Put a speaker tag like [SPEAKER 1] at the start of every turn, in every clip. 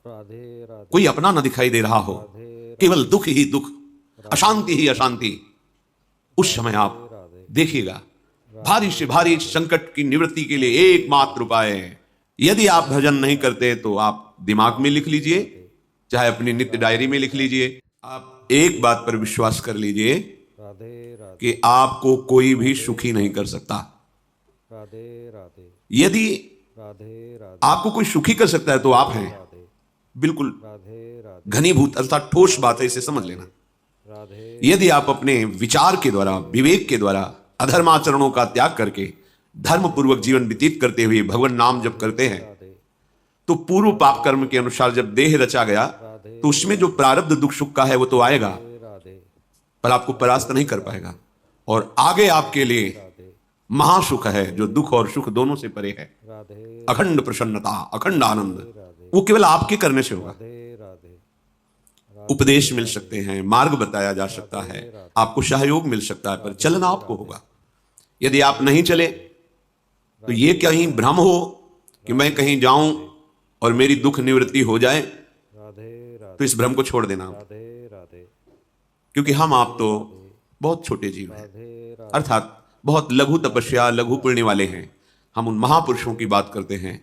[SPEAKER 1] राधे राधे।
[SPEAKER 2] कोई अपना न दिखाई दे रहा हो, केवल दुख ही दुख, अशांति ही अशांति, उस समय आप देखिएगा भारी से भारी संकट की निवृत्ति के लिए एकमात्र उपाय है। यदि आप भजन नहीं करते तो आप दिमाग में लिख लीजिए, चाहे अपनी नित्य डायरी में लिख लीजिए। आप एक बात पर विश्वास कर लीजिए
[SPEAKER 1] राधे राधे
[SPEAKER 2] कि आपको कोई भी सुखी नहीं कर सकता।
[SPEAKER 1] राधे राधे
[SPEAKER 2] यदि
[SPEAKER 1] राधे राधे
[SPEAKER 2] आपको कोई सुखी कर सकता है तो आप हैं।
[SPEAKER 1] राधे
[SPEAKER 2] बिल्कुल
[SPEAKER 1] राधे राधे
[SPEAKER 2] घनीभूत अर्थात ठोस बात है, इसे समझ लेना।
[SPEAKER 1] राधे
[SPEAKER 2] यदि आप अपने विचार के द्वारा, विवेक के द्वारा अधर्माचरणों का त्याग करके धर्म पूर्वक जीवन व्यतीत करते हुए भगवान नाम जप करते हैं, तो पूर्व पाप कर्म के अनुसार जब देह रचा गया तो उसमें जो प्रारब्ध दुख सुख का है वो तो आएगा,
[SPEAKER 1] राधे
[SPEAKER 2] पर आपको परास्त नहीं कर पाएगा। और आगे आपके लिए महासुख है जो दुख और सुख दोनों से परे है।
[SPEAKER 1] राधे
[SPEAKER 2] अखंड प्रसन्नता, अखंड आनंद, वो केवल आपके करने से होगा।
[SPEAKER 1] राधे
[SPEAKER 2] उपदेश मिल सकते हैं, मार्ग बताया जा सकता है, आपको सहयोग मिल सकता है, पर चलना आपको होगा। यदि आप नहीं चले तो ये कहीं भ्रम हो कि मैं कहीं जाऊं और मेरी दुख निवृत्ति हो जाए,
[SPEAKER 1] राधे
[SPEAKER 2] तो इस भ्रम को छोड़ देना।
[SPEAKER 1] राधे राधे
[SPEAKER 2] क्योंकि हम आप तो बहुत छोटे जीव हैं,
[SPEAKER 1] राधे
[SPEAKER 2] अर्थात बहुत लघु तपस्या, लघु पुण्य वाले हैं। हम उन महापुरुषों की बात करते हैं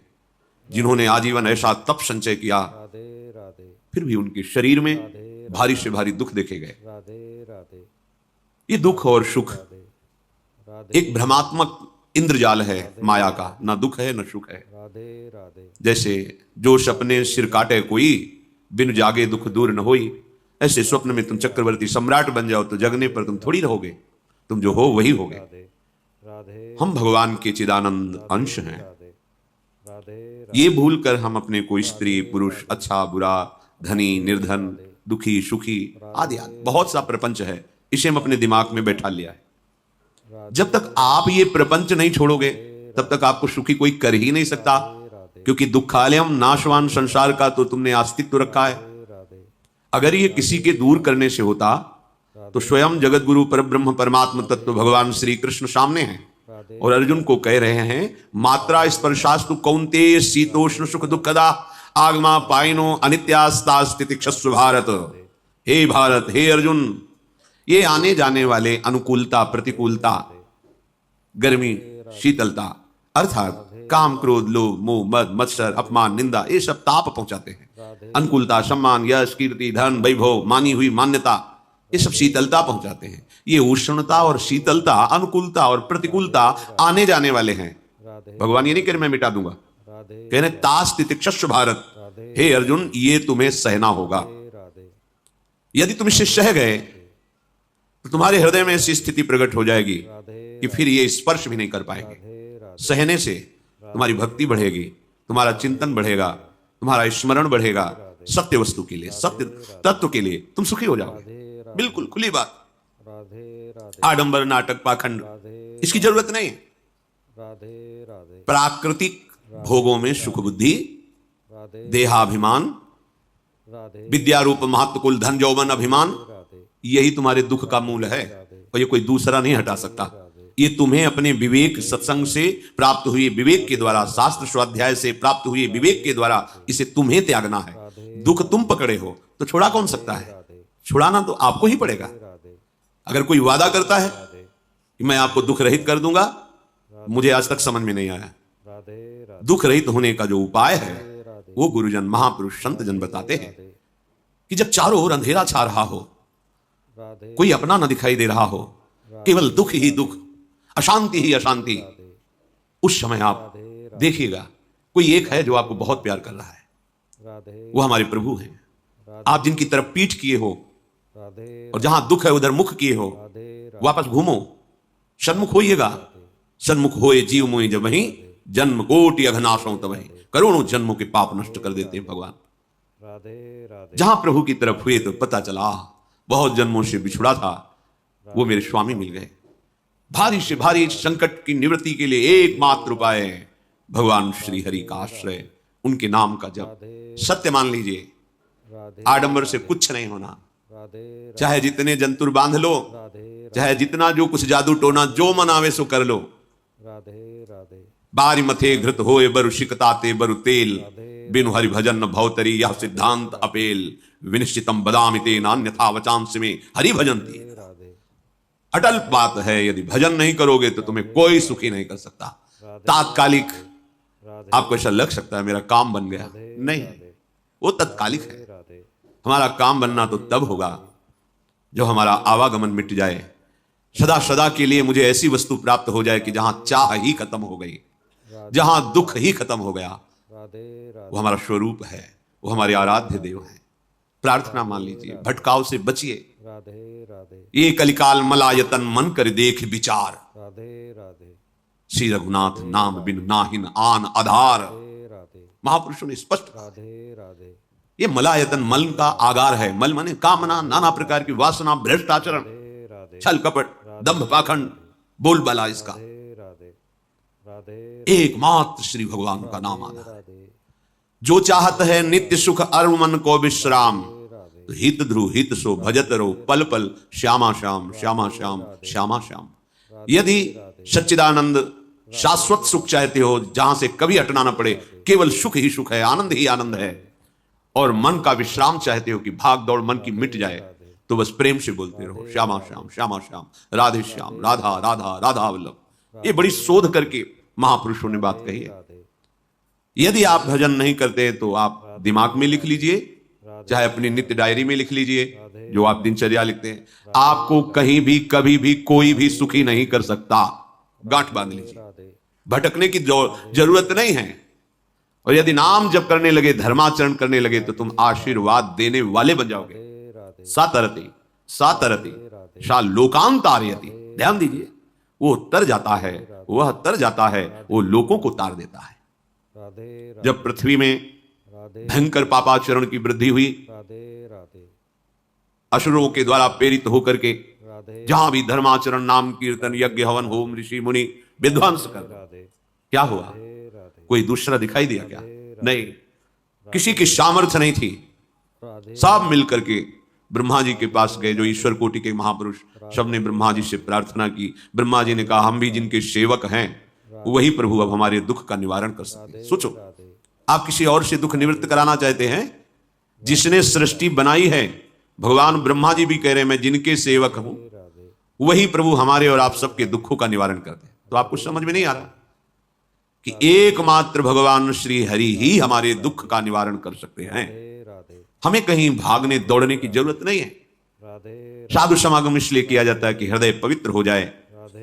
[SPEAKER 2] जिन्होंने आजीवन ऐसा तप संचय किया,
[SPEAKER 1] राधे राधे
[SPEAKER 2] फिर भी उनके शरीर में भारी से भारी दुख देखे गए।
[SPEAKER 1] राधे राधे
[SPEAKER 2] ये दुख और सुख
[SPEAKER 1] राधे
[SPEAKER 2] एक भ्रमात्मक इंद्रजाल है माया का, ना दुख है न सुख है।
[SPEAKER 1] राधे राधे
[SPEAKER 2] जैसे जो सपने सिर काटे कोई, बिन जागे दुख दूर न होई, ऐसे स्वप्न में तुम चक्रवर्ती सम्राट बन जाओ तो जगने पर तुम थोड़ी रहोगे, तुम जो हो वही होगे।
[SPEAKER 1] राधे
[SPEAKER 2] हम भगवान के चिदानंद अंश हैं।
[SPEAKER 1] राधे राधे
[SPEAKER 2] ये भूल कर हम अपने को स्त्री पुरुष, अच्छा बुरा, धनी निर्धन, दुखी सुखी आदि आदि बहुत सा प्रपंच है, इसे हम अपने दिमाग में बैठा लिया है। जब तक आप ये प्रपंच नहीं छोड़ोगे तब तक आपको सुखी कोई कर ही नहीं सकता, क्योंकि दुखालयम नाशवान संसार का तो तुमने अस्तित्व रखा है। अगर ये किसी के दूर करने से होता तो स्वयं जगत गुरु परब्रह्म परमात्मा तत्व भगवान श्री कृष्ण सामने हैं और अर्जुन को कह रहे हैं, मात्रा स्पर्शास्तु कौन्तेय शीतोष्ण सुख दुखदा आगमा पाइनो अनित्यास्ता स्थितिक्षस्व भारत। हे भारत, हे अर्जुन, ये आने जाने वाले अनुकूलता प्रतिकूलता, गर्मी शीतलता, अर्थात काम क्रोध लोभ मोह मद मत्सर अपमान निंदा, ये सब ताप पहुंचाते हैं। अनुकूलता सम्मान यश कीर्ति धन वैभव मानी हुई मान्यता, ये सब शीतलता पहुंचाते हैं। ये उष्णता और शीतलता, अनुकूलता और प्रतिकूलता आने जाने वाले हैं। भगवान ये नहीं कह रहे मैं मिटा दूंगा, कह रहे तास्तितिक्षस्व भारत। हे अर्जुन, ये तुम्हें सहना होगा। यदि तुम इससे सह गए तो तुम्हारे हृदय में ऐसी स्थिति प्रकट हो जाएगी कि फिर ये स्पर्श भी नहीं कर पाएंगे। सहने से तुम्हारी भक्ति बढ़ेगी, तुम्हारा चिंतन बढ़ेगा, तुम्हारा स्मरण बढ़ेगा, सत्य वस्तु के लिए, सत्य तत्व के लिए तुम सुखी हो जाओगे। बिल्कुल खुली बात। आडंबर नाटक पाखंड इसकी जरूरत नहीं। प्राकृतिक भोगों में सुख बुद्धि, देहाभिमान, विद्यारूप महत्व कुल धन यौवन अभिमान, यही तुम्हारे दुख का मूल है और ये कोई दूसरा नहीं हटा सकता। ये तुम्हें अपने विवेक सत्संग से प्राप्त हुए विवेक के द्वारा, शास्त्र स्वाध्याय से प्राप्त हुए विवेक के द्वारा इसे तुम्हें त्यागना है। दुख तुम पकड़े हो तो छोड़ा कौन सकता है? छुड़ाना तो आपको ही पड़ेगा। अगर कोई वादा करता है कि मैं आपको दुख रहित कर दूंगा, मुझे आज तक समझ में नहीं आया। दुख रहित होने का जो उपाय है वो गुरुजन महापुरुष संत जन बताते हैं कि जब चारों ओर अंधेरा छा रहा हो, कोई अपना न दिखाई दे रहा हो, केवल दुख ही दुख, अशांति ही अशांति, उस समय आप देखिएगा कोई एक है जो आपको बहुत प्यार कर रहा है। वो हमारे प्रभु हैं। आप जिनकी तरफ पीठ किए हो और जहां दुख है उधर मुख किए हो, वापस घूमो, सन्मुख होइएगा। सन्मुख होए जीव मोहि जब वहीं, जन्म कोटि अघनाशों तब वहीं। करोड़ों जन्मों के पाप नष्ट कर देते हैं भगवान। जहां प्रभु की तरफ हुए तो पता चला बहुत जन्मों से बिछुड़ा था, वो मेरे स्वामी मिल गए। भारी से भारी संकट की निवृत्ति के लिए एकमात्र उपाय है भगवान श्री हरि का आश्रय, उनके नाम का जप। सत्य मान लीजिए, आडंबर से कुछ नहीं होना। चाहे जितने जंतुर बांध लो, चाहे जितना जो कुछ जादू टोना जो मनावे सो कर लो। बारी मथे घृत होए बरु शिकताते बरु तेल, बिनु हरि भजन न भवतरी, यह सिद्धांत अपेल, विनिश्चितम बदामि तेन अन्यथा वचांसि में हरि भजन्ति।
[SPEAKER 1] राधे
[SPEAKER 2] अटल बात है, यदि भजन नहीं करोगे तो तुम्हें कोई सुखी नहीं कर सकता। तात्कालिक
[SPEAKER 1] राधे
[SPEAKER 2] आपको ऐसा लग सकता है मेरा काम बन गया, नहीं, वो तत्कालिक है।
[SPEAKER 1] राधे
[SPEAKER 2] हमारा काम बनना तो तब होगा जो हमारा आवागमन मिट जाए, सदा सदा के लिए मुझे ऐसी वस्तु प्राप्त हो जाए कि जहां चाह ही खत्म हो गई, जहां दुख ही खत्म हो गया।
[SPEAKER 1] राधे राधे
[SPEAKER 2] वो हमारा स्वरूप है, वो हमारे आराध्य देव है। प्रार्थना मान लीजिए, भटकाव से बचिए।
[SPEAKER 1] राधे राधे
[SPEAKER 2] ये कलिकाल मलायतन मन कर देख विचार,
[SPEAKER 1] राधे राधे
[SPEAKER 2] श्री रघुनाथ नाम बिन नाहिन आन आधार।
[SPEAKER 1] राधे
[SPEAKER 2] महापुरुषों ने स्पष्ट कहा,
[SPEAKER 1] राधे राधे
[SPEAKER 2] ये मलायतन मल का आगार है। मल माने कामना, नाना प्रकार की वासना, भ्रष्ट आचरण,
[SPEAKER 1] राधे
[SPEAKER 2] छल कपट, दंभ पाखंड, बोलबाला इसका।
[SPEAKER 1] राधे राधे
[SPEAKER 2] एकमात्र श्री भगवान का नाम आधार है।
[SPEAKER 1] राधे
[SPEAKER 2] जो चाहत है नित्य सुख अरु मन को विश्राम, तो हित ध्रुव हित सो भजत रहो पल पल, श्यामा श्याम श्यामा श्याम श्यामा श्याम। यदि सच्चिदानंद शाश्वत सुख चाहते हो, जहां से कभी हटना ना पड़े, केवल सुख ही सुख है, आनंद ही आनंद है, और मन का विश्राम चाहते हो कि भाग दौड़ मन की मिट जाए, तो बस प्रेम से बोलते रहो श्यामा श्याम श्यामा श्याम, राधे श्याम, राधा राधा राधा वल्लभ। ये बड़ी शोध करके महापुरुषों ने बात कही है। यदि आप भजन नहीं करते तो आप दिमाग में लिख लीजिए, चाहे अपनी नित्य डायरी में लिख लीजिए, जो आप दिनचर्या लिखते हैं। आपको कहीं भी कभी भी कोई भी सुखी नहीं कर सकता। गांठ बांध लीजिए, भटकने की जरूरत नहीं है। और यदि नाम जप करने लगे, धर्माचरण करने लगे, तो तुम आशीर्वाद देने वाले बन जाओगे। सातरति सातरति शा लोकांतारयति। ध्यान दीजिए, वो तर जाता है, वह तर जाता है, वो लोगों को तार देता है।
[SPEAKER 1] राधे
[SPEAKER 2] जब पृथ्वी में भयंकर पापाचरण की वृद्धि हुई,
[SPEAKER 1] राधे राधे
[SPEAKER 2] असुरों के द्वारा प्रेरित होकर के
[SPEAKER 1] राधे
[SPEAKER 2] जहां भी धर्माचरण, नाम कीर्तन, यज्ञ हवन, होम, ऋषि मुनि विध्वंस कर,
[SPEAKER 1] राधे
[SPEAKER 2] क्या हुआ?
[SPEAKER 1] राधे
[SPEAKER 2] कोई दूसरा दिखाई दिया क्या? नहीं, किसी की सामर्थ्य नहीं थी।
[SPEAKER 1] राधे
[SPEAKER 2] सब मिलकर के ब्रह्मा जी के पास गए, जो ईश्वर कोटि के महापुरुष, सबने ब्रह्मा जी से प्रार्थना की। ब्रह्मा जी ने कहा, हम भी जिनके सेवक हैं, वही प्रभु अब हमारे दुख का निवारण कर सकते हैं। सोचो, आप किसी और से दुख निवृत्त कराना चाहते हैं? जिसने सृष्टि बनाई है, भगवान ब्रह्मा जी भी कह रहे हैं, मैं जिनके सेवक हूं, वही प्रभु हमारे और आप सबके दुखों का निवारण करते हैं। तो आपको समझ में नहीं आ रहा कि एकमात्र भगवान श्री हरि ही हमारे दुख का निवारण कर सकते हैं।
[SPEAKER 1] राधे
[SPEAKER 2] हमें कहीं भागने दौड़ने की जरूरत नहीं है।
[SPEAKER 1] राधे
[SPEAKER 2] साधु समागम इसलिए किया जाता है कि हृदय पवित्र हो जाए।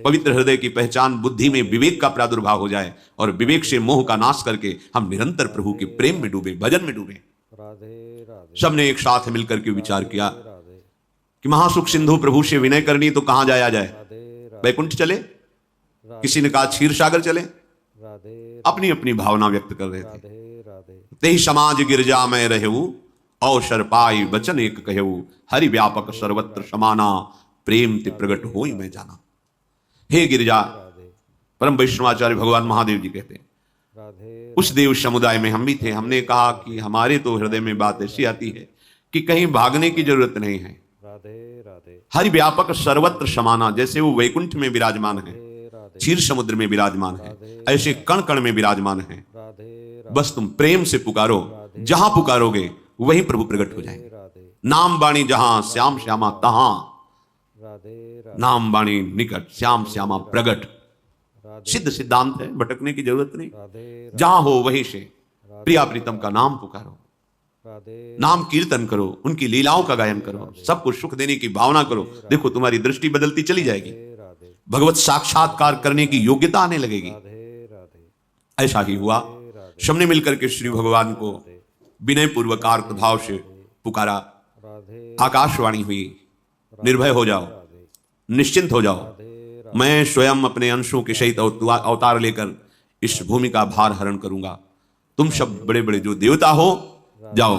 [SPEAKER 2] पवित्र हृदय की पहचान बुद्धि में विवेक का प्रादुर्भाव हो जाए, और विवेक से मोह का नाश करके हम निरंतर प्रभु के प्रेम में डूबे, भजन में डूबे।
[SPEAKER 1] राधे राधे
[SPEAKER 2] सबने एक साथ मिलकर के विचार किया
[SPEAKER 1] राधे
[SPEAKER 2] कि महासुख सिंधु प्रभु से विनय करनी तो कहां जाया जाए?
[SPEAKER 1] राधे
[SPEAKER 2] वैकुंठ चले, किसी ने कहा क्षीर सागर चले।
[SPEAKER 1] राधे
[SPEAKER 2] अपनी अपनी भावना व्यक्त कर रहे थे।
[SPEAKER 1] राधे राधे
[SPEAKER 2] तेहि समाज गिरजा में रहू, अवसर पाई वचन एक कहू, हरि व्यापक सर्वत्र समाना, प्रेम ते प्रगट होई मैं जाना। हे गिरिजा, परम वैष्णवाचार्य भगवान महादेव जी कहते हैं,
[SPEAKER 1] राधे
[SPEAKER 2] उस देव समुदाय में हम भी थे। हमने कहा कि हमारे तो हृदय में बात ऐसी आती है कि कहीं भागने की जरूरत नहीं है।
[SPEAKER 1] राधे राधे
[SPEAKER 2] हरि व्यापक सर्वत्र समाना, जैसे वो वैकुंठ में विराजमान है,
[SPEAKER 1] राधे
[SPEAKER 2] क्षीर समुद्र में विराजमान है, ऐसे कण कण में विराजमान है।
[SPEAKER 1] राधे
[SPEAKER 2] बस तुम प्रेम से पुकारो, जहां पुकारोगे वहीं प्रभु प्रकट हो जाएंगे।
[SPEAKER 1] राधे
[SPEAKER 2] नाम बाणी जहां, श्याम श्यामा तहां।
[SPEAKER 1] राधे
[SPEAKER 2] नाम बाणी निकट, श्याम श्यामा प्रगट। सिद्ध सिद्धांत है, भटकने की जरूरत नहीं।
[SPEAKER 1] राधे
[SPEAKER 2] जहां हो वहीं से प्रिया प्रीतम का नाम पुकारो,
[SPEAKER 1] राधे
[SPEAKER 2] नाम कीर्तन करो, उनकी लीलाओं का गायन करो, सबको सुख देने की भावना करो। देखो तुम्हारी दृष्टि बदलती चली जाएगी,
[SPEAKER 1] राधे
[SPEAKER 2] भगवत साक्षात्कार करने की योग्यता आने लगेगी।
[SPEAKER 1] राधे राधे
[SPEAKER 2] ऐसा ही हुआ। सबने मिलकर के श्री भगवान को विनय पूर्वक आर्त भाव से पुकारा।
[SPEAKER 1] राधे
[SPEAKER 2] आकाशवाणी हुई, निर्भय हो जाओ, निश्चिंत हो जाओ, मैं स्वयं अपने अंशों के सहित अवतार लेकर इस भूमि का भार हरण करूंगा। तुम सब बड़े बड़े जो देवता हो, जाओ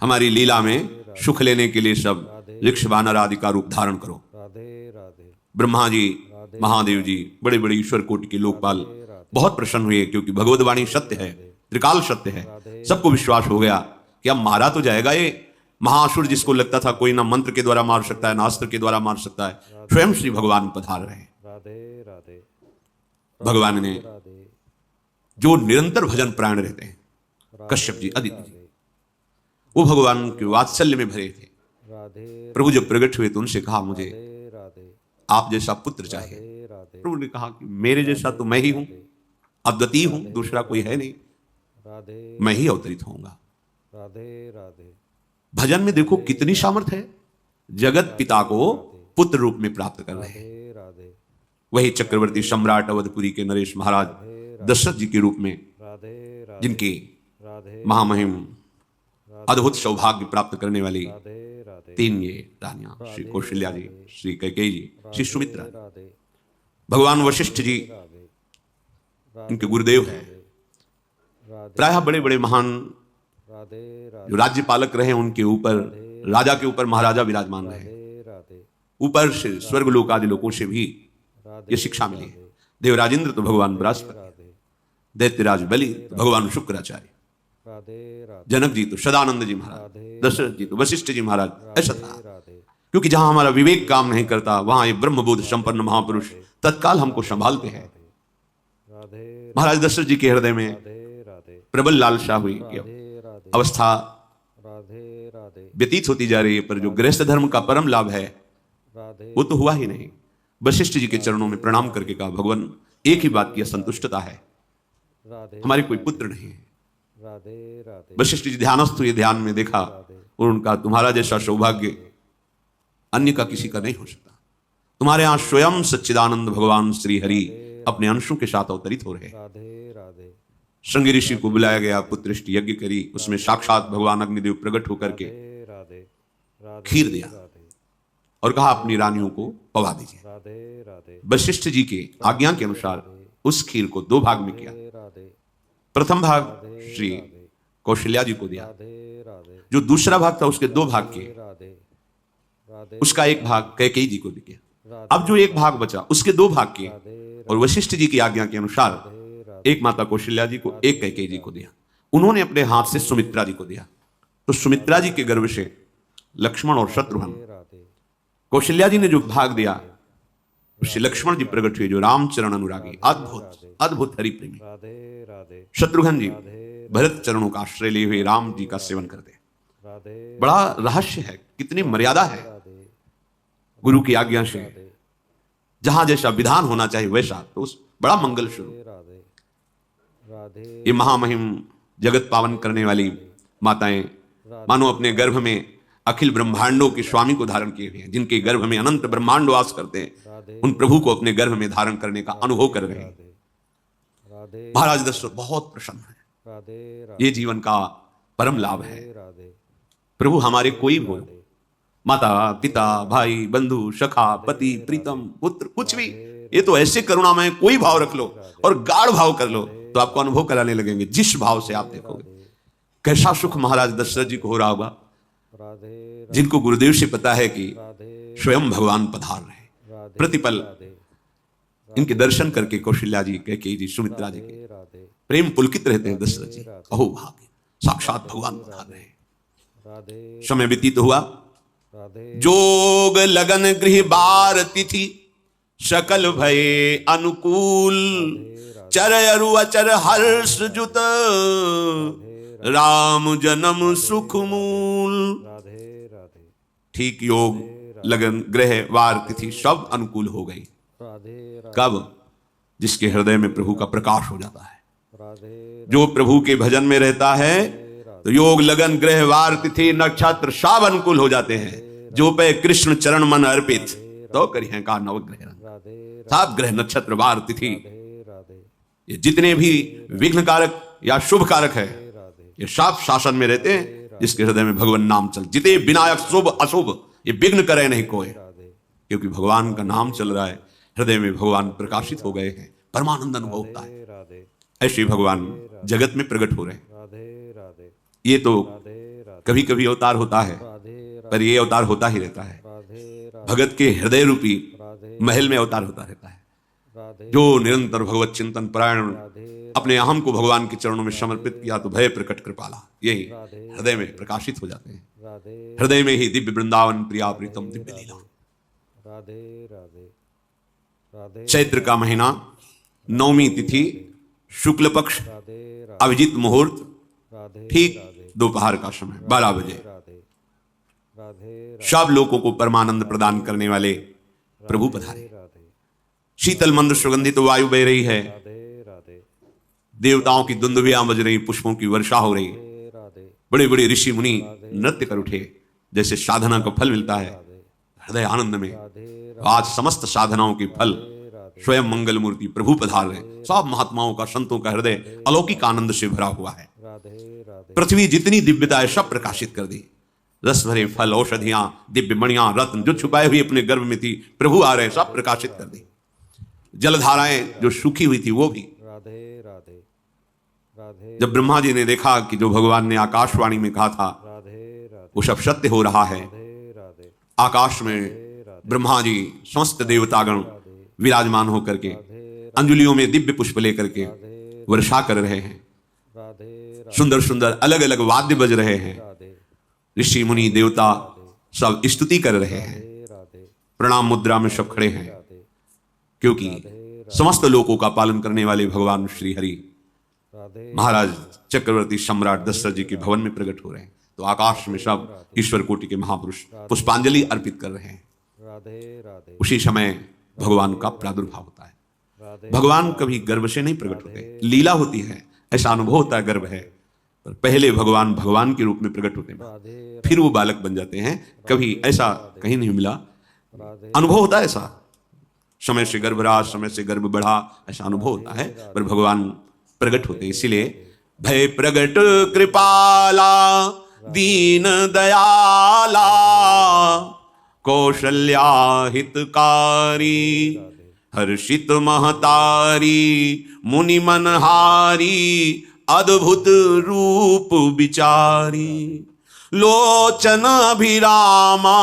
[SPEAKER 2] हमारी लीला में सुख लेने के लिए सब ऋक्ष वानर आदि का रूप धारण करो।
[SPEAKER 1] राधे राधे
[SPEAKER 2] ब्रह्मा जी, महादेव जी, बड़े बड़े ईश्वर कोटि के लोकपाल बहुत प्रसन्न हुए, क्योंकि भगवदवाणी सत्य है, त्रिकाल सत्य है। सबको विश्वास हो गया कि अब मारा तो जाएगा ये महासुर, जिसको लगता था कोई ना मंत्र के द्वारा मार सकता है, ना अस्त्र के द्वारा मार सकता है। स्वयं श्री भगवान पधार रहे।
[SPEAKER 1] राधे राधे
[SPEAKER 2] भगवान ने
[SPEAKER 1] राधे
[SPEAKER 2] जो निरंतर भजन प्राण रहते हैं, कश्यप जी, अदिति जी, वो भगवान के वात्सल्य में भरे थे।
[SPEAKER 1] राधे
[SPEAKER 2] प्रभु जब प्रकट हुए तो उनसे कहा, मुझे
[SPEAKER 1] राधे
[SPEAKER 2] आप जैसा पुत्र चाहिए।
[SPEAKER 1] राधे
[SPEAKER 2] प्रभु ने कहा कि मेरे जैसा तो मैं ही हूं, अद्वितीय हूं, दूसरा कोई है नहीं,
[SPEAKER 1] राधे
[SPEAKER 2] मैं ही अवतरित होऊंगा।
[SPEAKER 1] राधे राधे
[SPEAKER 2] भजन में देखो कितनी सामर्थ्य है, जगत पिता को पुत्र रूप में प्राप्त कर रहे हैं।
[SPEAKER 1] राधे राधे
[SPEAKER 2] वही चक्रवर्ती सम्राट अवधपुरी के नरेश महाराज दशरथ जी के रूप में,
[SPEAKER 1] राधे राधे
[SPEAKER 2] जिनके
[SPEAKER 1] राधे
[SPEAKER 2] महामहिम अद्भुत सौभाग्य प्राप्त करने वाली
[SPEAKER 1] राधे राधे
[SPEAKER 2] तीन ये रानियां, श्री कौशल्या जी, श्री कैकेयी जी, श्री सुमित्रा,
[SPEAKER 1] राधे
[SPEAKER 2] भगवान वशिष्ठ जी
[SPEAKER 1] राधे
[SPEAKER 2] इनके गुरुदेव हैं।
[SPEAKER 1] राधे
[SPEAKER 2] प्रायः बड़े बड़े महान
[SPEAKER 1] राधे
[SPEAKER 2] जो राज्यपालक रहे उनके ऊपर, राजा के ऊपर महाराजा विराजमान रहे।
[SPEAKER 1] राधे
[SPEAKER 2] ऊपर से स्वर्गलोक आदि लोकों से भी ये शिक्षा मिली है। देवराजेंद्र तो भगवान बृहस्पति,
[SPEAKER 1] राधे
[SPEAKER 2] दैत्यराज बलि तो भगवान शुक्राचार्य,
[SPEAKER 1] राधे राधे
[SPEAKER 2] जनक जी तो सदानंद जी महाराज, दशरथ जी तो वशिष्ठ जी महाराज। ऐसा था,
[SPEAKER 1] राधे
[SPEAKER 2] क्योंकि जहां हमारा विवेक काम नहीं करता वहां ये ब्रह्मबोध संपन्न महापुरुष तत्काल हमको संभालते हैं।
[SPEAKER 1] राधे
[SPEAKER 2] महाराज दशरथ जी के हृदय में
[SPEAKER 1] राधे
[SPEAKER 2] प्रबल लालसा हुई कि
[SPEAKER 1] राधे
[SPEAKER 2] अवस्था
[SPEAKER 1] राधे राधे
[SPEAKER 2] व्यतीत होती जा रही है, पर जो गृहस्थ धर्म का परम लाभ है
[SPEAKER 1] राधे
[SPEAKER 2] वो तो हुआ ही नहीं। वशिष्ठ जी के चरणों में प्रणाम करके कहा, भगवान एक ही बात की असंतुष्टता है,
[SPEAKER 1] राधे
[SPEAKER 2] हमारे कोई पुत्र नहीं है।
[SPEAKER 1] राधे राधे
[SPEAKER 2] वशिष्ठ जी ध्यानस्थ हुए, ध्यान में देखा और उनका, तुम्हारा जैसा सौभाग्य अन्य का किसी का नहीं हो सकता। तुम्हारे यहां स्वयं सच्चिदानंद भगवान श्री हरि अपने अंशों के साथ अवतरित हो रहे हैं।
[SPEAKER 1] राधे राधे
[SPEAKER 2] श्रृंगी ऋषि को बुलाया गया, पुत्रष्ट यज्ञ करी, उसमें साक्षात भगवान अग्निदेव प्रकट होकर के
[SPEAKER 1] राधे राधे
[SPEAKER 2] खीर दिया और कहा अपनी रानियों को पवा दीजिए।
[SPEAKER 1] राधे राधे
[SPEAKER 2] वशिष्ठ जी के आज्ञा के अनुसार उस खीर को दो भाग में किया।
[SPEAKER 1] राधे
[SPEAKER 2] प्रथम भाग श्री कौशल्या जी को दिया,
[SPEAKER 1] राधे राधे
[SPEAKER 2] जो दूसरा भाग था उसके दो भाग किए,
[SPEAKER 1] राधे राधे
[SPEAKER 2] उसका एक भाग कैकेयी जी को दिया। अब जो एक भाग बचा उसके दो भाग किए और वशिष्ठ जी की आज्ञा के अनुसार एक माता कौशल्या जी को, एक कैकेयी जी को दिया। उन्होंने अपने हाथ से सुमित्रा जी को दिया, तो सुमित्रा जी के गर्भ से लक्ष्मण और शत्रुघ्न, कौशल्या जी ने जो भाग दिया उससे लक्ष्मण जी प्रकट हुए, जो रामचरण अनुरागी, अद्भुत अद्भुत हरि प्रेमी।
[SPEAKER 1] राधे राधे
[SPEAKER 2] शत्रुघ्न जी भरत चरणों का आश्रय लिए हुए राम जी का सेवन करते।
[SPEAKER 1] राधे
[SPEAKER 2] बड़ा रहस्य है, कितनी मर्यादा है गुरु की आज्ञा से, जहां जैसा विधान होना चाहिए वैसा, तो उस बड़ा मंगल स्वरूप
[SPEAKER 1] राधे राधे
[SPEAKER 2] ये महामहिम जगत पावन करने वाली माताएं मानो अपने गर्भ में अखिल ब्रह्मांडों के स्वामी को धारण किए हुए हैं, जिनके गर्भ में अनंत ब्रह्मांड वास करते हैं, उन प्रभु को अपने गर्भ में धारण करने का अनुभव कर रहे हैं।
[SPEAKER 1] राधे
[SPEAKER 2] महाराज दशरथ बहुत प्रसन्न है,
[SPEAKER 1] राधे
[SPEAKER 2] ये जीवन का परम लाभ है।
[SPEAKER 1] राधे
[SPEAKER 2] प्रभु हमारे कोई हो, माता पिता भाई बंधु सखा पति प्रीतम पुत्र कुछ भी, ये तो ऐसे करुणामय कोई भाव रख लो और गाढ़ भाव कर लो तो आपको अनुभव कराने लगेंगे। जिस भाव से आप देखोगे कैसा सुख महाराज दशरथ जी को हो रहा होगा,
[SPEAKER 1] राधे
[SPEAKER 2] जिनको गुरुदेव से पता है कि स्वयं भगवान पधार रहे। प्रतिपल इनके दर्शन करके कौशल्या जी, कैकेयी जी, सुमित्रा जी के
[SPEAKER 1] राधे
[SPEAKER 2] प्रेम पुलकित रहते हैं। दशरथ जी, अहो भाग्य, साक्षात भगवान पधार रहे।
[SPEAKER 1] राधे
[SPEAKER 2] समय व्यतीत हुआ,
[SPEAKER 1] राधे
[SPEAKER 2] जोग लगन गृह बार तिथि सकल भये अनुकूल, चर अरु अचर हर्ष जुत राम जन्म सुख मूल।
[SPEAKER 1] राधे राधे
[SPEAKER 2] ठीक योग लगन ग्रह वार तिथि सब अनुकूल हो गई।
[SPEAKER 1] राधे
[SPEAKER 2] कब? जिसके हृदय में प्रभु का प्रकाश हो जाता है।
[SPEAKER 1] राधे
[SPEAKER 2] जो प्रभु के भजन में रहता है तो योग लगन ग्रह वार तिथि नक्षत्र सब अनुकूल हो जाते हैं। जो पे कृष्ण चरण मन अर्पित तो करिए का नवग्रह
[SPEAKER 1] राधे
[SPEAKER 2] सात ग्रह नक्षत्र वार तिथि,
[SPEAKER 1] राधे
[SPEAKER 2] ये जितने भी विघ्न कारक या शुभ कारक है ये सब शासन में रहते हैं। जिसके हृदय में भगवान नाम चल, जिते विनायक शुभ अशुभ ये विघ्न करे नहीं कोई, क्योंकि भगवान का नाम चल रहा है, हृदय में भगवान प्रकाशित हो गए हैं, परमानंद अनुभव होता है।
[SPEAKER 1] राधे
[SPEAKER 2] ऐसे भगवान जगत में प्रकट हो रहे हैं।
[SPEAKER 1] राधे राधे
[SPEAKER 2] ये तो
[SPEAKER 1] राधे
[SPEAKER 2] कभी कभी अवतार होता है, पर ये अवतार होता ही रहता है।
[SPEAKER 1] राधे
[SPEAKER 2] भगत के हृदय रूपी महल में अवतार होता रहता है।
[SPEAKER 1] राधे
[SPEAKER 2] जो निरंतर भगवत चिंतन परायण अपने अहम को भगवान के चरणों में समर्पित किया तो भय प्रकट कृपाला यही हृदय में प्रकाशित हो जाते हैं।
[SPEAKER 1] राधे
[SPEAKER 2] हृदय में ही दिव्य वृंदावन प्रिया प्रीतम दिव्य लीला।
[SPEAKER 1] राधे राधे राधे
[SPEAKER 2] चैत्र का महीना, नवमी तिथि, शुक्ल पक्ष,
[SPEAKER 1] राधे
[SPEAKER 2] अभिजीत मुहूर्त,
[SPEAKER 1] राधे
[SPEAKER 2] ठीक
[SPEAKER 1] राधे
[SPEAKER 2] दोपहर का समय 12 बजे
[SPEAKER 1] राधे राधे
[SPEAKER 2] सब लोगों को परमानंद प्रदान करने वाले प्रभु पधारे।
[SPEAKER 1] राधे
[SPEAKER 2] शीतल मंद सुगंधित वायु बह रही है,
[SPEAKER 1] राधे राधे
[SPEAKER 2] देवताओं की दुंदुभियां बज रही, पुष्पों की वर्षा हो रही,
[SPEAKER 1] राधे
[SPEAKER 2] बड़े बड़े ऋषि मुनि नृत्य कर उठे, जैसे साधना का फल मिलता है हृदय आनंद में। आज समस्त साधनाओं के फल स्वयं मंगल मूर्ति प्रभु पधार रहे। सब महात्माओं का, संतों का हृदय अलौकिक आनंद से भरा हुआ है।
[SPEAKER 1] राधे राधे
[SPEAKER 2] पृथ्वी जितनी दिव्यता है सब प्रकाशित कर दी। रस भरे फल, औषधियां, दिव्य मणियां, रत्न जो छुपाए हुए अपने गर्भ में थी, प्रभु आ रहे, सब प्रकाशित कर दी। जलधाराएं जो सूखी हुई थी वो भी।
[SPEAKER 1] राधे राधे राधे
[SPEAKER 2] जब ब्रह्मा जी ने देखा कि जो भगवान ने आकाशवाणी में कहा था
[SPEAKER 1] राधे राधे
[SPEAKER 2] वो सब सत्य हो रहा है,
[SPEAKER 1] राधे
[SPEAKER 2] आकाश में ब्रह्मा जी समस्त देवतागण विराजमान होकर के अंजलियों में दिव्य पुष्प लेकर के वर्षा कर रहे हैं।
[SPEAKER 1] राधे
[SPEAKER 2] सुंदर सुंदर अलग अलग वाद्य बज रहे हैं।
[SPEAKER 1] राधे
[SPEAKER 2] ऋषि मुनि देवता सब स्तुति कर रहे हैं।
[SPEAKER 1] राधे
[SPEAKER 2] प्रणाम मुद्रा में सब खड़े हैं, क्योंकि समस्त लोकों का पालन करने वाले भगवान श्री हरि
[SPEAKER 1] राधे
[SPEAKER 2] महाराज चक्रवर्ती सम्राट दशरथ जी के भवन में प्रकट हो रहे हैं। तो आकाश में सब ईश्वर कोटि के महापुरुष पुष्पांजलि अर्पित कर रहे हैं।
[SPEAKER 1] राधे राधे
[SPEAKER 2] उसी समय भगवान का प्रादुर्भाव होता है।
[SPEAKER 1] राधे
[SPEAKER 2] भगवान कभी गर्भ से नहीं प्रकट होते, लीला होती है, ऐसा अनुभव होता है गर्भ है, पर पहले भगवान भगवान के रूप में प्रकट होते हैं,
[SPEAKER 1] राधे
[SPEAKER 2] फिर वो बालक बन जाते हैं। कभी ऐसा कहीं नहीं मिला,
[SPEAKER 1] राधे
[SPEAKER 2] अनुभव होता है ऐसा, समय से गर्भ रहा, समय से गर्भ बढ़ा, ऐसा अनुभव होता है, पर भगवान प्रकट होते। इसीलिए भय प्रगट कृपाला दीन दयाला कौशल्या हितकारी हर्षित महतारी मुनि मनहारी अद्भुत रूप विचारी लोचन अभिरामा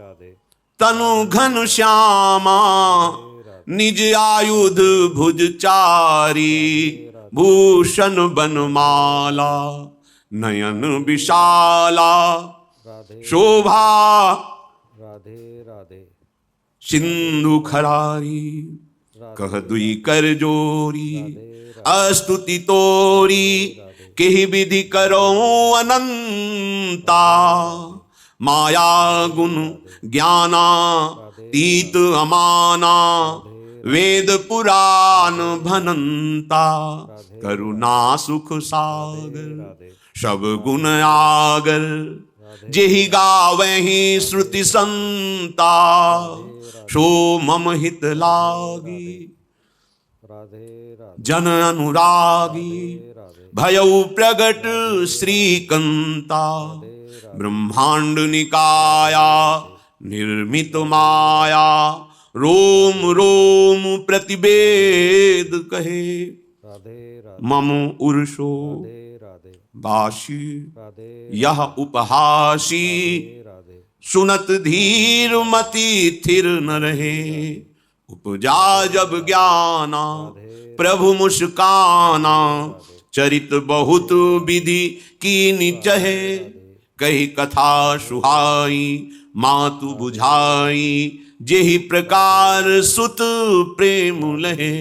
[SPEAKER 1] राधे
[SPEAKER 2] तनु घन श्यामा निज आयुध भुजचारी भूषण बनमाला नयन विशाला
[SPEAKER 1] राधे
[SPEAKER 2] शोभा
[SPEAKER 1] राधे राधे
[SPEAKER 2] सिंधु खरारी कह दुई कर जोरी अस्तुति तोरी केहि विधि करो अनंता माया गुण ज्ञाना तीत अमाना वेद पुराण भनंता करुणा सुख सागर सब गुण आगर जेहि गावहि श्रुति संता सो मम हित लागी
[SPEAKER 1] राधे राधे
[SPEAKER 2] जन अनुरागी भयउ प्रगट श्रीकंता ब्रह्मांड निकाया निर्मित माया रोम रोम प्रतिवेद कहे
[SPEAKER 1] राधे राधे
[SPEAKER 2] मम उर्षो
[SPEAKER 1] राधे
[SPEAKER 2] बाशी
[SPEAKER 1] राधे
[SPEAKER 2] यह उपहासी
[SPEAKER 1] राधे
[SPEAKER 2] सुनत धीर मति थिर न रहे उपजा जब ज्ञाना प्रभु मुस्काना चरित बहुत विधि की चहे कही कथा सुहाई मातु बुझाई जेहि प्रकार सुत प्रेम लहे।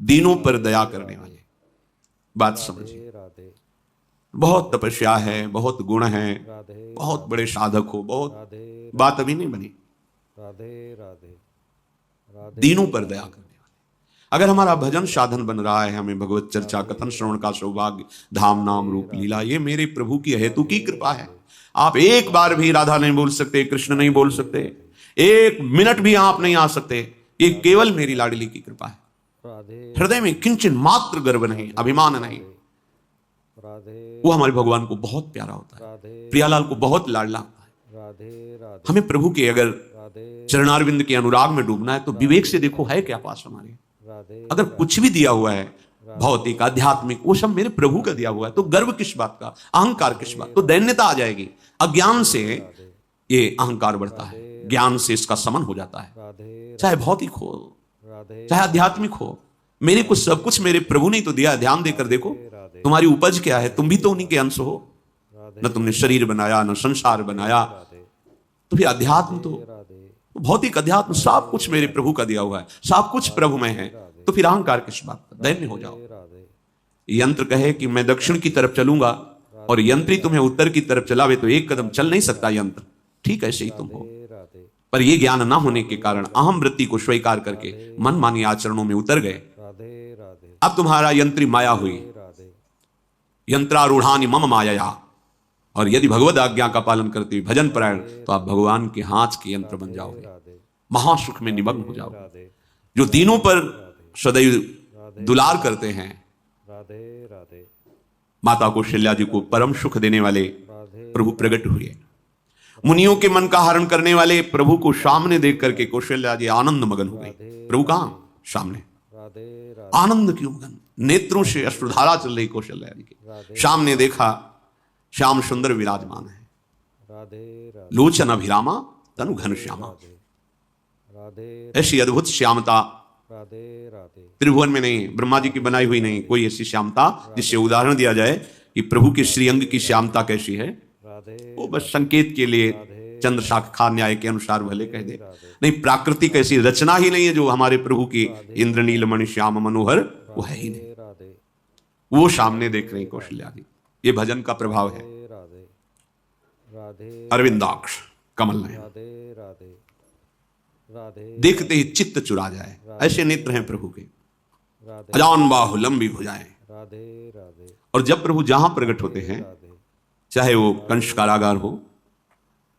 [SPEAKER 2] दीनों पर दया करने वाले, बात समझिए।
[SPEAKER 1] राधे
[SPEAKER 2] बहुत तपस्या है, बहुत गुण है,
[SPEAKER 1] राधे
[SPEAKER 2] बहुत बड़े साधक हो, बहुत
[SPEAKER 1] राधे
[SPEAKER 2] बात अभी नहीं बनी।
[SPEAKER 1] राधे राधे राधे
[SPEAKER 2] दीनों पर दया करने वाले। अगर हमारा भजन साधन बन रहा है, हमें भगवत चर्चा कथन श्रवण का सौभाग्य, धाम नाम रूप लीला, ये मेरे प्रभु की हेतु की कृपा है। आप एक बार भी राधा नहीं बोल सकते, कृष्ण नहीं बोल सकते, एक मिनट भी आप नहीं आ सकते, ये केवल मेरी लाडली की कृपा है।
[SPEAKER 1] राधे
[SPEAKER 2] हृदय में किंचन मात्र गर्व नहीं, अभिमान नहीं,
[SPEAKER 1] राधे
[SPEAKER 2] वो हमारे भगवान को बहुत प्यारा होता है,
[SPEAKER 1] राधे
[SPEAKER 2] प्रियालाल को बहुत लाडला होता है।
[SPEAKER 1] राधे राधे
[SPEAKER 2] हमें प्रभु के अगर
[SPEAKER 1] राधे
[SPEAKER 2] चरणारविंद के अनुराग में डूबना है तो विवेक से देखो है क्या पास हमारे।
[SPEAKER 1] राधे
[SPEAKER 2] अगर कुछ भी दिया हुआ है भौतिक आध्यात्मिक, वो सब मेरे प्रभु का दिया हुआ है, तो गर्व किस बात का, अहंकार किस बात, तो दैन्यता आ जाएगी। अज्ञान से ये अहंकार बढ़ता है, ज्ञान से इसका समन हो जाता है।
[SPEAKER 1] राधे
[SPEAKER 2] चाहे भौतिक हो
[SPEAKER 1] राधे
[SPEAKER 2] चाहे आध्यात्मिक हो, मेरे को सब कुछ मेरे प्रभु ने तो दिया। ध्यान देकर देखो तुम्हारी उपज क्या है, तुम भी तो उन्हीं के अंश हो। न तुमने शरीर बनाया, न संसार बनाया, तो फिर अध्यात्म तो भौतिक अध्यात्म सब कुछ मेरे प्रभु का दिया हुआ है, सब कुछ प्रभु में है, तो फिर अहंकार किस बात का, दैन्य हो जाओ। यंत्र कहे कि मैं दक्षिण की तरफ चलूंगा और यंत्री तुम्हें उत्तर की तरफ चलावे तो एक कदम चल नहीं सकता यंत्र। ठीक ऐसे ही तुम हो।
[SPEAKER 1] राधे
[SPEAKER 2] पर यह ज्ञान ना होने के कारण अहम वृत्ति को स्वीकार करके मनमानी आचरणों में उतर गए।
[SPEAKER 1] राधे राधे
[SPEAKER 2] अब तुम्हारा यंत्री माया हुई,
[SPEAKER 1] राधे
[SPEAKER 2] यंत्रारूढ़ानि मम माया। और यदि भगवद आज्ञा का पालन करते हुए भजन परायण तो आप भगवान के हाथ के यंत्र बन जाओगे,
[SPEAKER 1] राधे
[SPEAKER 2] महासुख में निमग्न हो जाओगे।
[SPEAKER 1] राधे
[SPEAKER 2] जो दीनों पर सदैव दुलार करते हैं,
[SPEAKER 1] राधे राधे
[SPEAKER 2] माता कौशल्या जी को परम सुख देने वाले
[SPEAKER 1] राधे
[SPEAKER 2] प्रभु प्रकट हुए। मुनियों के मन का हरण करने वाले प्रभु को सामने देख करके कौशल्या जी आनंद मगन हो गई। प्रभु कहां? सामने।
[SPEAKER 1] राधे राधे
[SPEAKER 2] आनंद क्यों मगन? नेत्रों से अश्रुधारा चल रही कौशल्या जी की। सामने देखा श्याम सुंदर विराजमान है,
[SPEAKER 1] राधे राधे
[SPEAKER 2] लोचन अभिरामा तनु घन श्यामा।
[SPEAKER 1] राधे
[SPEAKER 2] ऐसी अद्भुत श्यामता
[SPEAKER 1] राधे राधे
[SPEAKER 2] त्रिभुवन में नहीं, ब्रह्मा जी की बनाई हुई नहीं, कोई ऐसी श्यामता जिससे उदाहरण दिया जाए कि प्रभु के श्रीअंग की श्यामता कैसी है।
[SPEAKER 1] राधे
[SPEAKER 2] वो बस संकेत के लिए चंद्र शाखा न्याय के अनुसार भले कह दे, नहीं प्राकृतिक ऐसी रचना ही नहीं है जो हमारे प्रभु की इंद्रनील मणि श्याम मनोहर वो है ही नहीं।
[SPEAKER 1] राधे
[SPEAKER 2] वो सामने देख रहे हैं कौशल्या जी। ये भजन का प्रभाव है।
[SPEAKER 1] राधे राधे
[SPEAKER 2] अरविंदाक्ष कमल नयन,
[SPEAKER 1] राधे राधे राधे
[SPEAKER 2] देखते ही चित्त चुरा जाए, ऐसे नेत्र हैं प्रभु के।
[SPEAKER 1] राधे
[SPEAKER 2] अजान बाहु लंबी भुजाएं।
[SPEAKER 1] राधे राधे
[SPEAKER 2] और जब प्रभु जहां प्रकट होते हैं,
[SPEAKER 1] राधे
[SPEAKER 2] चाहे वो कंस कारागार हो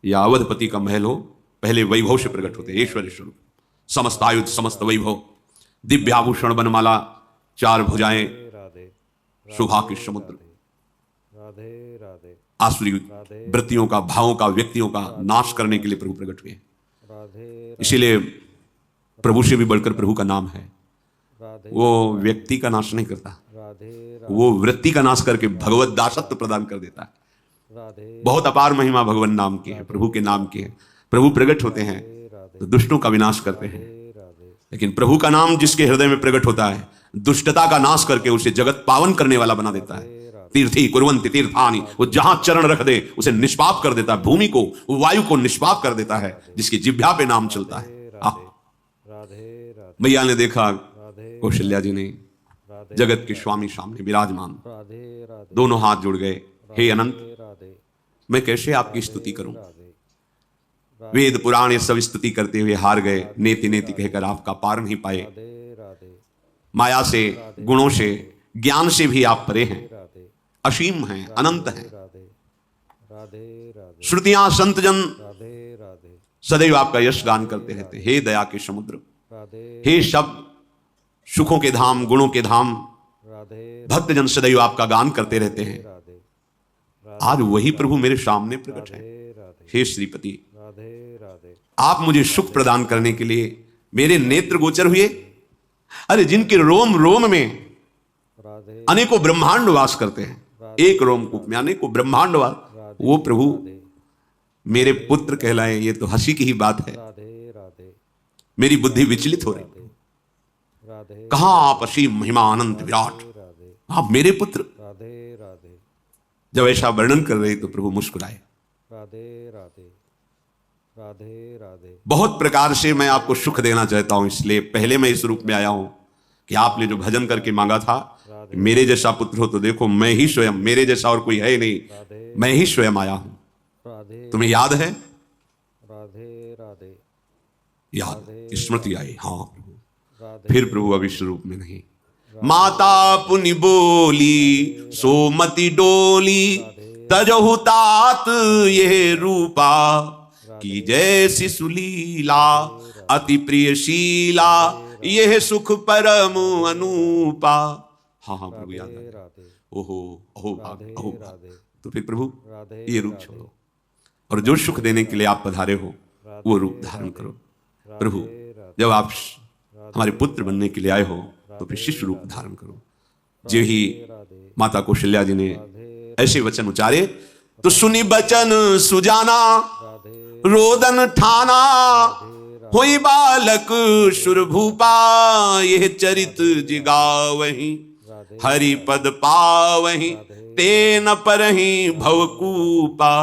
[SPEAKER 2] या अवधपति का महल हो, पहले वैभव से प्रकट होते हैं। ऐश्वर्य स्वरूप, समस्त आयुध, समस्त वैभव, दिव्याभूषण, बनमाला, चार भुजाएं,
[SPEAKER 1] राधे
[SPEAKER 2] शोभा के समुद्र,
[SPEAKER 1] राधे राधे
[SPEAKER 2] आसुरी वृत्तियों का, भावों का, व्यक्तियों का नाश करने के लिए प्रभु प्रकट हुए।
[SPEAKER 1] राधे
[SPEAKER 2] इसीलिए प्रभु से भी बढ़कर प्रभु का नाम है।
[SPEAKER 1] राधे
[SPEAKER 2] वो व्यक्ति का नाश नहीं करता,
[SPEAKER 1] राधे
[SPEAKER 2] वो वृत्ति का नाश करके भगवत दासत्व प्रदान कर देता है।
[SPEAKER 1] राधे
[SPEAKER 2] बहुत अपार महिमा भगवान नाम की है, प्रभु के नाम की है। प्रभु प्रकट होते हैं तो दुष्टों का विनाश करते हैं,
[SPEAKER 1] राधे
[SPEAKER 2] लेकिन प्रभु का नाम जिसके हृदय में प्रकट होता है दुष्टता का नाश करके उसे जगत पावन करने वाला बना देता है। तीर्थी कुर्वन्ति तीर्थानि, वो जहां चरण रख दे उसे निष्पाप कर देता है। भूमि को, वायु को निष्पाप कर देता है जिसकी जिह्वा पे नाम चलता है।
[SPEAKER 1] राधे राधे
[SPEAKER 2] मैया ने देखा,
[SPEAKER 1] राधे
[SPEAKER 2] कौशल्या जी ने, जगत के स्वामी सामने विराजमान,
[SPEAKER 1] राधे राधे
[SPEAKER 2] दोनों हाथ जुड़ गए। हे अनंत,
[SPEAKER 1] राधे
[SPEAKER 2] मैं कैसे आपकी स्तुति करूं?
[SPEAKER 1] राधे
[SPEAKER 2] वेद पुराण ये सब स्तुति करते हुए हार गए। नेति नेति कहकर आपका पार नहीं पाए।
[SPEAKER 1] राधे राधे
[SPEAKER 2] माया से, गुणों से, ज्ञान से भी आप परे हैं,
[SPEAKER 1] राधे
[SPEAKER 2] असीम हैं, अनंत हैं।
[SPEAKER 1] राधे राधे राधे
[SPEAKER 2] श्रुतियां, संतजन
[SPEAKER 1] राधे राधे
[SPEAKER 2] सदैव आपका यश गान करते रहते। हे दया के समुद्र,
[SPEAKER 1] राधे
[SPEAKER 2] हे शब्द सुखों के धाम, गुणों के धाम,
[SPEAKER 1] राधे
[SPEAKER 2] भक्तजन सदैव आपका गान करते रहते हैं।
[SPEAKER 1] राधे
[SPEAKER 2] आज वही प्रभु मेरे सामने प्रकट है।
[SPEAKER 1] राधे
[SPEAKER 2] हे श्रीपति,
[SPEAKER 1] राधे राधे
[SPEAKER 2] आप मुझे सुख प्रदान करने के लिए मेरे नेत्र गोचर हुए। अरे जिनके रोम रोम में
[SPEAKER 1] राधे
[SPEAKER 2] अनेकों ब्रह्मांड वास करते हैं, एक रोमकूप में अनेकों ब्रह्मांड वास, वो प्रभु मेरे पुत्र कहलाए, ये तो हंसी की ही बात है।
[SPEAKER 1] राधे राधे
[SPEAKER 2] मेरी बुद्धि विचलित हो रही।
[SPEAKER 1] राधे
[SPEAKER 2] कहां आप असीम महिमा अनंत विराट,
[SPEAKER 1] राधे
[SPEAKER 2] आप मेरे पुत्र।
[SPEAKER 1] राधे राधे
[SPEAKER 2] जब ऐसा वर्णन कर रहे तो प्रभु मुस्कुराए।
[SPEAKER 1] राधे राधे राधे राधे
[SPEAKER 2] बहुत प्रकार से मैं आपको सुख देना चाहता हूं, इसलिए पहले मैं इस रूप में आया हूं कि आपने जो भजन करके मांगा था कि मेरे जैसा पुत्र हो, तो देखो मैं ही स्वयं, मेरे जैसा और कोई है ही नहीं, मैं ही स्वयं आया हूं।
[SPEAKER 1] राधे
[SPEAKER 2] तुम्हें याद है?
[SPEAKER 1] राधे राधे
[SPEAKER 2] याद, स्मृति आई। हाँ प्रभु।
[SPEAKER 1] राधे
[SPEAKER 2] फिर प्रभु अब इस रूप में नहीं। माता पुनि बोली सोमति डोली, तजहु तात ये रूपा, की जैसी सुलीला अति प्रियशीला, यह सुख परम अनूपा। हाँ हाँ प्रभु याद है।
[SPEAKER 1] राधे
[SPEAKER 2] ओहो अहो भाग, अहो भाग।
[SPEAKER 1] राधे
[SPEAKER 2] तो फिर प्रभु
[SPEAKER 1] राधे
[SPEAKER 2] ये रूप छोड़ो और जो सुख देने के लिए आप पधारे हो वो रूप धारण करो। प्रभु जब आप हमारे पुत्र बनने के लिए आए हो तो फिर शिष्य रूप धारण करो। जो ही माता कौशल्या जी ने ऐसे वचन उचारे तो सुनी बचन सुजाना, रोदन ठाना, होई बालक सुरभूपा, यह चरित जिगावहीं, हरि पद पावहीं, तेन परहीं भवकूपा।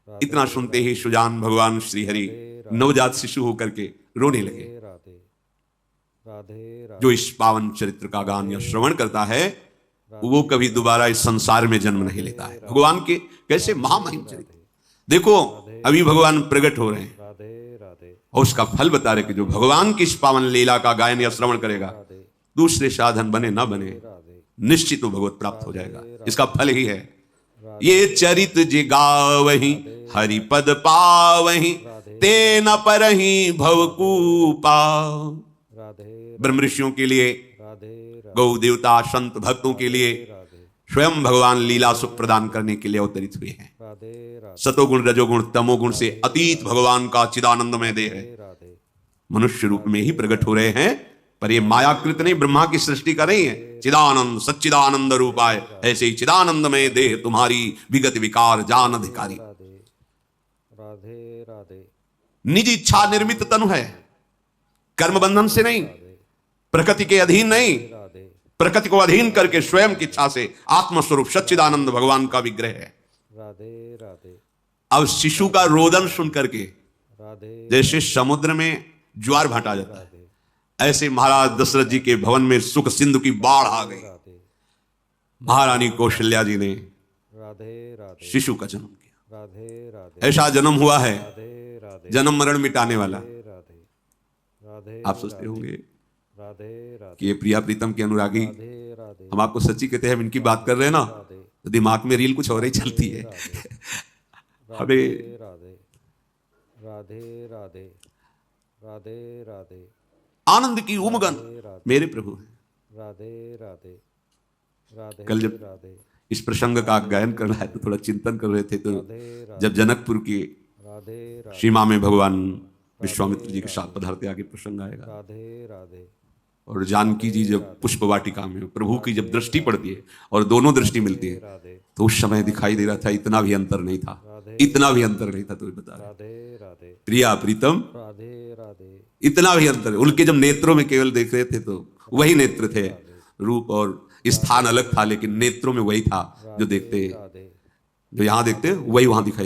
[SPEAKER 2] इतना सुनते ही सुजान भगवान श्री हरि नवजात शिशु होकर के रोने लगे।
[SPEAKER 1] राधे राधे
[SPEAKER 2] जो इस पावन चरित्र का गान या श्रवण करता है वो कभी दोबारा इस संसार में जन्म नहीं लेता है। भगवान के कैसे महामहिम चरित्र। देखो अभी भगवान प्रकट हो रहे हैं
[SPEAKER 1] राधे राधे
[SPEAKER 2] और उसका फल बता रहे कि जो भगवान की इस पावन लीला का गायन या श्रवण करेगा, दूसरे साधन बने ना बने, निश्चित वो भगवत प्राप्त हो जाएगा। इसका फल ही है ये चरित जे गावहि हरिपद पावहि ते न परहि भवकूपा।
[SPEAKER 1] राधे
[SPEAKER 2] ब्रह्म ऋषियों के लिए,
[SPEAKER 1] राधे
[SPEAKER 2] गौ देवता, संत भक्तों के लिए
[SPEAKER 1] राधे
[SPEAKER 2] स्वयं भगवान लीला सुख प्रदान करने के लिए अवतरित हुए हैं।
[SPEAKER 1] राधे राधे
[SPEAKER 2] सतोगुण रजोगुण तमोगुण से अतीत भगवान का चिदानंदमय देह है।
[SPEAKER 1] राधे
[SPEAKER 2] मनुष्य रूप में ही प्रकट हो रहे हैं, पर ये मायाकृत नहीं, ब्रह्मा की सृष्टि का नहीं है। चिदानंद सच्चिदानंद रूपाय, ऐसे ही चिदानंदमय देह तुम्हारी विगत विकार जान अधिकारी।
[SPEAKER 1] राधे राधे राधे
[SPEAKER 2] निज इच्छा निर्मित तनु है, कर्म बंधन से नहीं, प्रकृति के अधीन नहीं,
[SPEAKER 1] राधे
[SPEAKER 2] प्रकृति को अधीन करके स्वयं की इच्छा से आत्मस्वरूप सच्चिदानंद भगवान का विग्रह है।
[SPEAKER 1] राधे राधे
[SPEAKER 2] अब शिशु का रोदन सुन करके
[SPEAKER 1] राधे
[SPEAKER 2] जैसे समुद्र में ज्वार भाटा जाता है,
[SPEAKER 1] राधे
[SPEAKER 2] ऐसे महाराज दशरथ जी के भवन में सुख सिंधु की बाढ़ आ गई।
[SPEAKER 1] राधे
[SPEAKER 2] महारानी कौशल्या जी ने
[SPEAKER 1] राधे राधे
[SPEAKER 2] शिशु का जन्म किया।
[SPEAKER 1] राधे राधे
[SPEAKER 2] ऐसा जन्म हुआ है,
[SPEAKER 1] राधे राधे
[SPEAKER 2] जन्म मरण मिटाने वाला।
[SPEAKER 1] राधे राधे
[SPEAKER 2] आप सोचते होंगे
[SPEAKER 1] राधे राधे
[SPEAKER 2] कि ये प्रिया प्रीतम के अनुरागी,
[SPEAKER 1] राधे राधे
[SPEAKER 2] हम आपको सच्ची कहते हैं, हम इनकी बात कर रहे हैं ना तो दिमाग में रील कुछ और ही चलती है। हमें
[SPEAKER 1] राधे राधे राधे राधे राधे
[SPEAKER 2] आनंद की उमगन मेरे प्रभु है।
[SPEAKER 1] राधे राधे राधे
[SPEAKER 2] कल जब
[SPEAKER 1] राधे
[SPEAKER 2] इस प्रसंग का गायन करना है तो थोड़ा चिंतन कर रहे थे, तो
[SPEAKER 1] राधे
[SPEAKER 2] जब जनकपुर की
[SPEAKER 1] राधे राधे
[SPEAKER 2] सीमा में भगवान विश्वामित्र जी के साथ पधारते आगे प्रसंग आएगा,
[SPEAKER 1] राधे राधे
[SPEAKER 2] और जानकी जी जब पुष्प वाटिका में प्रभु की जब दृष्टि पड़ती है और दोनों दृष्टि मिलती है,
[SPEAKER 1] राधे
[SPEAKER 2] तो उस समय दिखाई दे रहा था इतना भी अंतर नहीं था, इतना भी अंतर नहीं था। तो बता रहे
[SPEAKER 1] राधे राधे
[SPEAKER 2] प्रिया प्रीतम,
[SPEAKER 1] राधे राधे
[SPEAKER 2] इतना भी अंतर। उनके जब नेत्रों में केवल देख रहे थे तो वही नेत्र थे, रूप और स्थान अलग था, लेकिन नेत्रों में वही था जो देखते,
[SPEAKER 1] राधे
[SPEAKER 2] जो यहाँ देखते वही वहां दिखाई